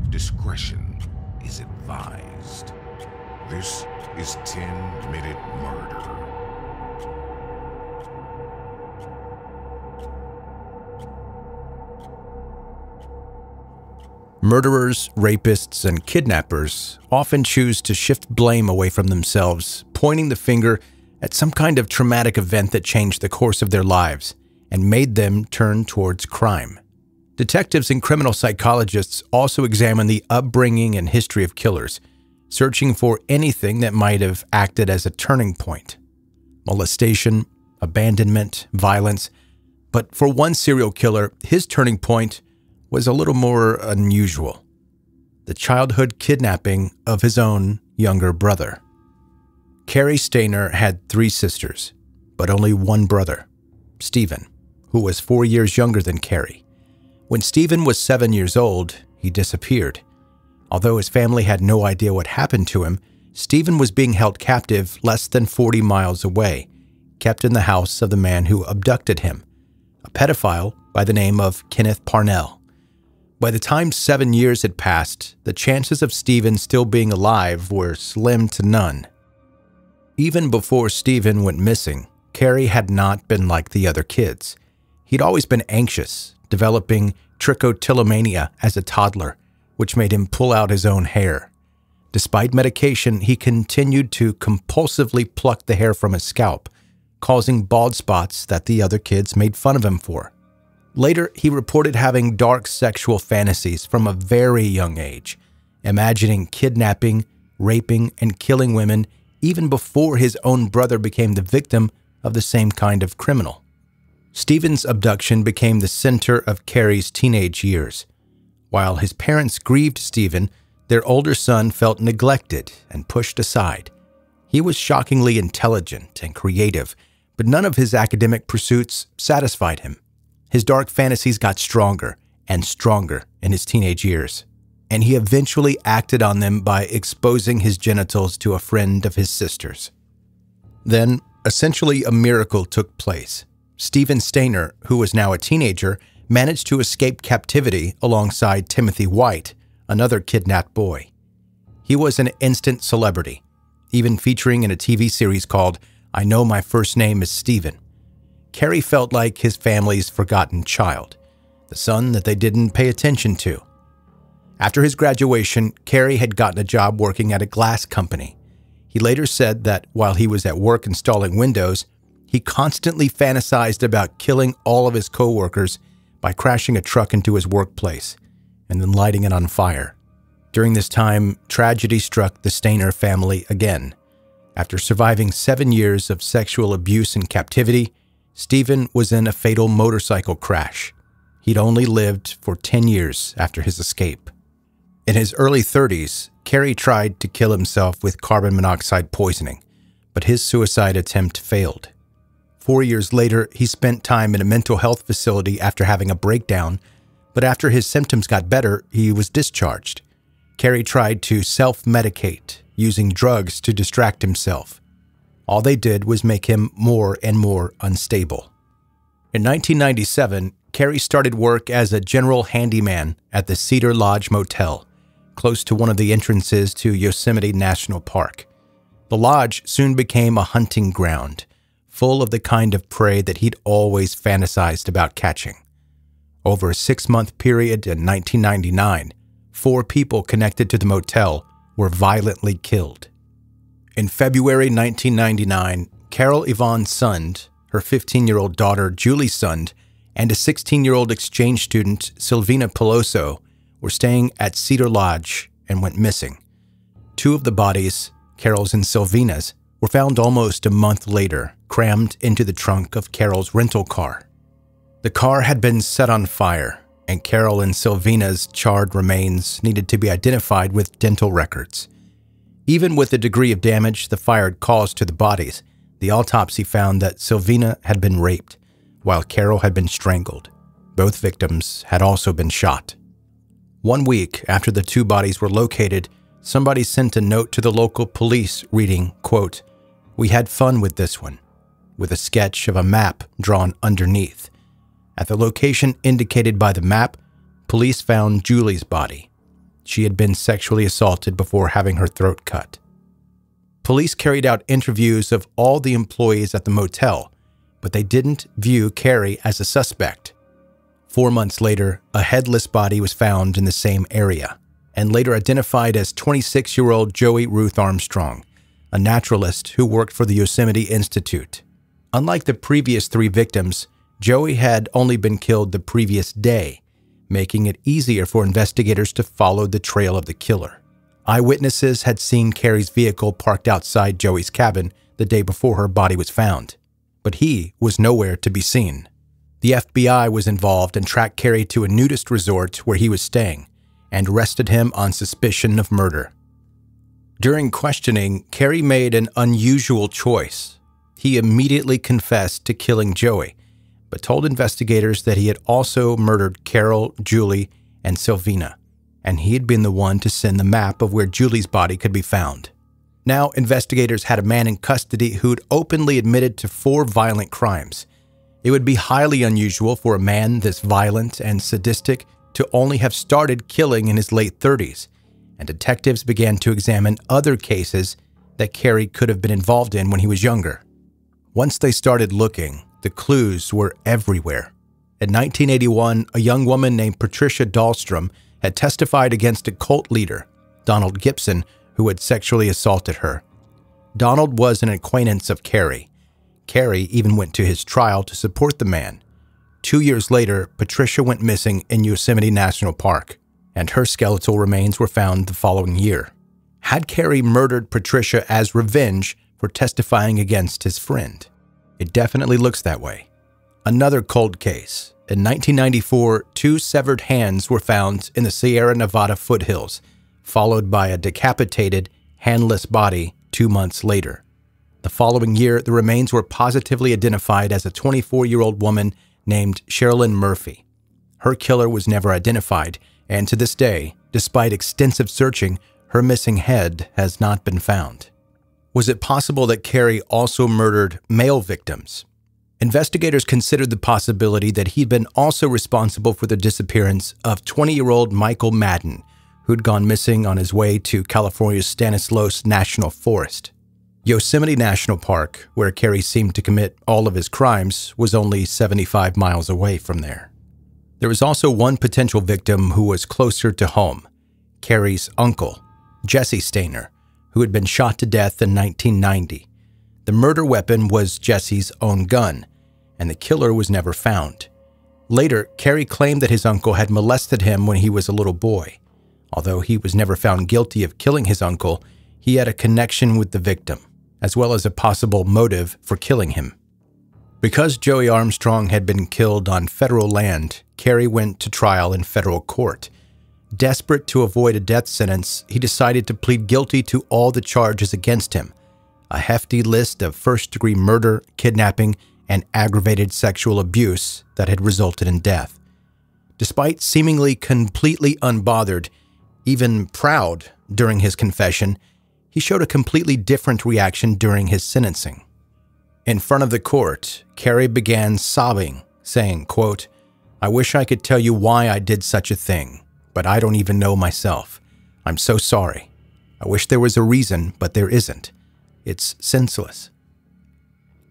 Discretion is advised. This is 10-Minute Murder. Murderers, rapists, and kidnappers often choose to shift blame away from themselves, pointing the finger at some kind of traumatic event that changed the course of their lives and made them turn towards crime. Detectives and criminal psychologists also examine the upbringing and history of killers, searching for anything that might have acted as a turning point. Molestation, abandonment, violence. But for one serial killer, his turning point was a little more unusual. The childhood kidnapping of his own younger brother. Cary Stayner had 3 sisters, but only one brother, Stephen, who was 4 years younger than Cary. When Stephen was 7 years old, he disappeared. Although his family had no idea what happened to him, Stephen was being held captive less than 40 miles away, kept in the house of the man who abducted him, a pedophile by the name of Kenneth Parnell. By the time 7 years had passed, the chances of Stephen still being alive were slim to none. Even before Stephen went missing, Cary had not been like the other kids. He'd always been anxious, developing trichotillomania as a toddler, which made him pull out his own hair. Despite medication, he continued to compulsively pluck the hair from his scalp, causing bald spots that the other kids made fun of him for. Later, he reported having dark sexual fantasies from a very young age, imagining kidnapping, raping, and killing women even before his own brother became the victim of the same kind of criminal. Stephen's abduction became the center of Cary's teenage years. While his parents grieved Stephen, their older son felt neglected and pushed aside. He was shockingly intelligent and creative, but none of his academic pursuits satisfied him. His dark fantasies got stronger and stronger in his teenage years, and he eventually acted on them by exposing his genitals to a friend of his sister's. Then, essentially a miracle took place. Stephen Stayner, who was now a teenager, managed to escape captivity alongside Timothy White, another kidnapped boy. He was an instant celebrity, even featuring in a TV series called I Know My First Name is Stephen. Cary felt like his family's forgotten child, the son that they didn't pay attention to. After his graduation, Cary had gotten a job working at a glass company. He later said that while he was at work installing windows, he constantly fantasized about killing all of his coworkers by crashing a truck into his workplace and then lighting it on fire. During this time, tragedy struck the Stayner family again. After surviving 7 years of sexual abuse and captivity, Stephen was in a fatal motorcycle crash. He'd only lived for 10 years after his escape. In his early 30s, Cary tried to kill himself with carbon monoxide poisoning, but his suicide attempt failed. 4 years later, he spent time in a mental health facility after having a breakdown, but after his symptoms got better, he was discharged. Cary tried to self-medicate, using drugs to distract himself. All they did was make him more and more unstable. In 1997, Cary started work as a general handyman at the Cedar Lodge Motel, close to one of the entrances to Yosemite National Park. The lodge soon became a hunting ground, full of the kind of prey that he'd always fantasized about catching. Over a 6-month period in 1999, 4 people connected to the motel were violently killed. In February 1999, Carol Yvonne Sund, her 15-year-old daughter Julie Sund, and a 16-year-old exchange student Silvina Peloso were staying at Cedar Lodge and went missing. 2 of the bodies, Carol's and Silvina's, were found almost a month later, crammed into the trunk of Carol's rental car. The car had been set on fire, and Carol and Silvina's charred remains needed to be identified with dental records. Even with the degree of damage the fire had caused to the bodies, the autopsy found that Silvina had been raped, while Carol had been strangled. Both victims had also been shot. 1 week after the 2 bodies were located, somebody sent a note to the local police reading, quote, "We had fun with this one," with a sketch of a map drawn underneath. At the location indicated by the map, police found Julie's body. she had been sexually assaulted before having her throat cut. Police carried out interviews of all the employees at the motel, but they didn't view Cary as a suspect. 4 months later, a headless body was found in the same area, and later identified as 26-year-old Joey Ruth Armstrong, a naturalist who worked for the Yosemite Institute. Unlike the previous 3 victims, Joey had only been killed the previous day, making it easier for investigators to follow the trail of the killer. Eyewitnesses had seen Cary's vehicle parked outside Joey's cabin the day before her body was found, but he was nowhere to be seen. The FBI was involved and tracked Cary to a nudist resort where he was staying and arrested him on suspicion of murder. During questioning, Cary made an unusual choice. He immediately confessed to killing Joey, but told investigators that he had also murdered Carol, Julie, and Sylvina, and he had been the one to send the map of where Julie's body could be found. Now, investigators had a man in custody who'd openly admitted to 4 violent crimes. It would be highly unusual for a man this violent and sadistic to only have started killing in his late 30s, and detectives began to examine other cases that Cary could have been involved in when he was younger. Once they started looking, the clues were everywhere. In 1981, a young woman named Patricia Dahlstrom had testified against a cult leader, Donald Gibson, who had sexually assaulted her. Donald was an acquaintance of Cary. Cary even went to his trial to support the man. 2 years later, Patricia went missing in Yosemite National Park, and her skeletal remains were found the following year. Had Cary murdered Patricia as revenge for testifying against his friend? It definitely looks that way. Another cold case. In 1994, 2 severed hands were found in the Sierra Nevada foothills, followed by a decapitated, handless body 2 months later. The following year, the remains were positively identified as a 24-year-old woman named Sherilyn Murphy. Her killer was never identified, and to this day, despite extensive searching, her missing head has not been found. Was it possible that Cary also murdered male victims? Investigators considered the possibility that he'd been also responsible for the disappearance of 20-year-old Michael Madden, who'd gone missing on his way to California's Stanislaus National Forest. Yosemite National Park, where Cary seemed to commit all of his crimes, was only 75 miles away from there. There was also one potential victim who was closer to home, Cary's uncle, Cary Stayner, who had been shot to death in 1990. The murder weapon was Jesse's own gun, and the killer was never found. Later, Cary claimed that his uncle had molested him when he was a little boy. Although he was never found guilty of killing his uncle, he had a connection with the victim, as well as a possible motive for killing him. Because Joey Armstrong had been killed on federal land, Cary went to trial in federal court. Desperate to avoid a death sentence, he decided to plead guilty to all the charges against him, a hefty list of first-degree murder, kidnapping, and aggravated sexual abuse that had resulted in death. Despite seemingly completely unbothered, even proud during his confession, he showed a completely different reaction during his sentencing. In front of the court, Cary began sobbing, saying, quote, "I wish I could tell you why I did such a thing, but I don't even know myself. I'm so sorry. I wish there was a reason, but there isn't. It's senseless."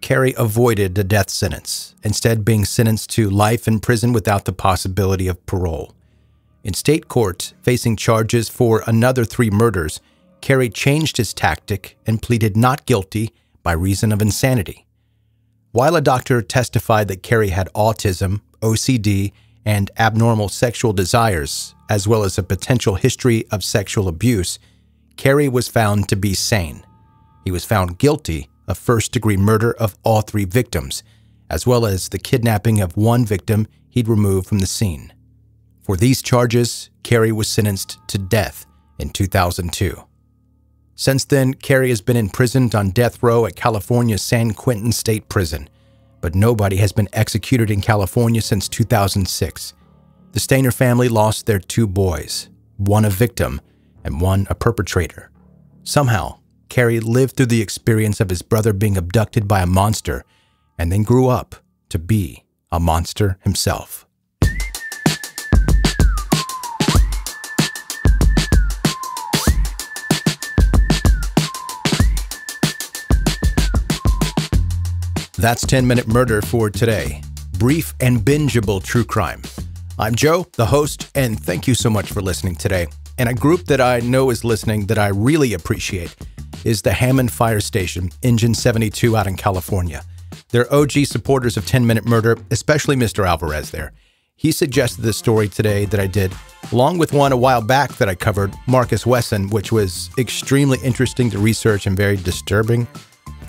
Cary avoided a death sentence, instead being sentenced to life in prison without the possibility of parole. In state court, facing charges for another 3 murders, Cary changed his tactic and pleaded not guilty by reason of insanity. While a doctor testified that Cary had autism, OCD, and abnormal sexual desires, as well as a potential history of sexual abuse, Cary was found to be sane. He was found guilty of first-degree murder of all 3 victims, as well as the kidnapping of one victim he'd removed from the scene. For these charges, Cary was sentenced to death in 2002. Since then, Cary has been imprisoned on death row at California's San Quentin State Prison, but nobody has been executed in California since 2006. The Stayner family lost their 2 boys, one a victim and one a perpetrator. Somehow, Cary lived through the experience of his brother being abducted by a monster and then grew up to be a monster himself. That's 10-Minute Murder for today. Brief and bingeable true crime. I'm Joe, the host, and thank you so much for listening today. And a group that I know is listening that I really appreciate is the Hammond Fire Station, Engine 72 out in California. They're OG supporters of 10-Minute Murder, especially Mr. Alvarez there. He suggested this story today that I did, along with one a while back that I covered, Marcus Wesson, which was extremely interesting to research and very disturbing.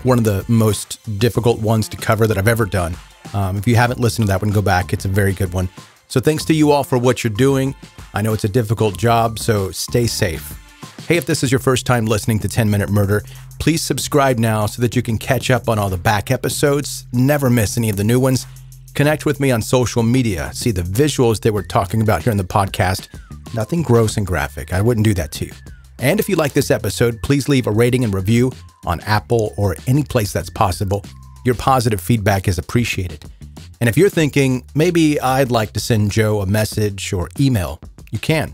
One of the most difficult ones to cover that I've ever done. If you haven't listened to that one, go back. It's a very good one. So thanks to you all for what you're doing. I know it's a difficult job, so stay safe. Hey, if this is your first time listening to 10-Minute Murder, please subscribe now so that you can catch up on all the back episodes, never miss any of the new ones. Connect with me on social media, see the visuals that we're talking about here in the podcast. Nothing gross and graphic. I wouldn't do that to you. And if you like this episode, please leave a rating and review on Apple or any place that's possible. Your positive feedback is appreciated. And if you're thinking, maybe I'd like to send Joe a message or email, you can.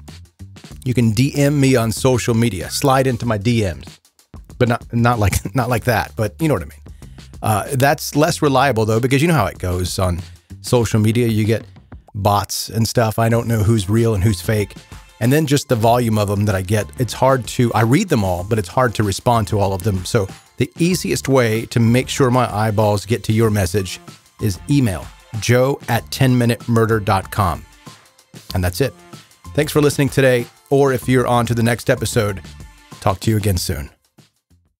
You can DM me on social media, slide into my DMs, but not like that, but you know what I mean. That's less reliable though, because you know how it goes on social media. You get bots and stuff. I don't know who's real and who's fake. And then just the volume of them that I get, I read them all, but it's hard to respond to all of them. So the easiest way to make sure my eyeballs get to your message is email joe@10minutemurder.com. And that's it. Thanks for listening today. Or if you're on to the next episode, talk to you again soon.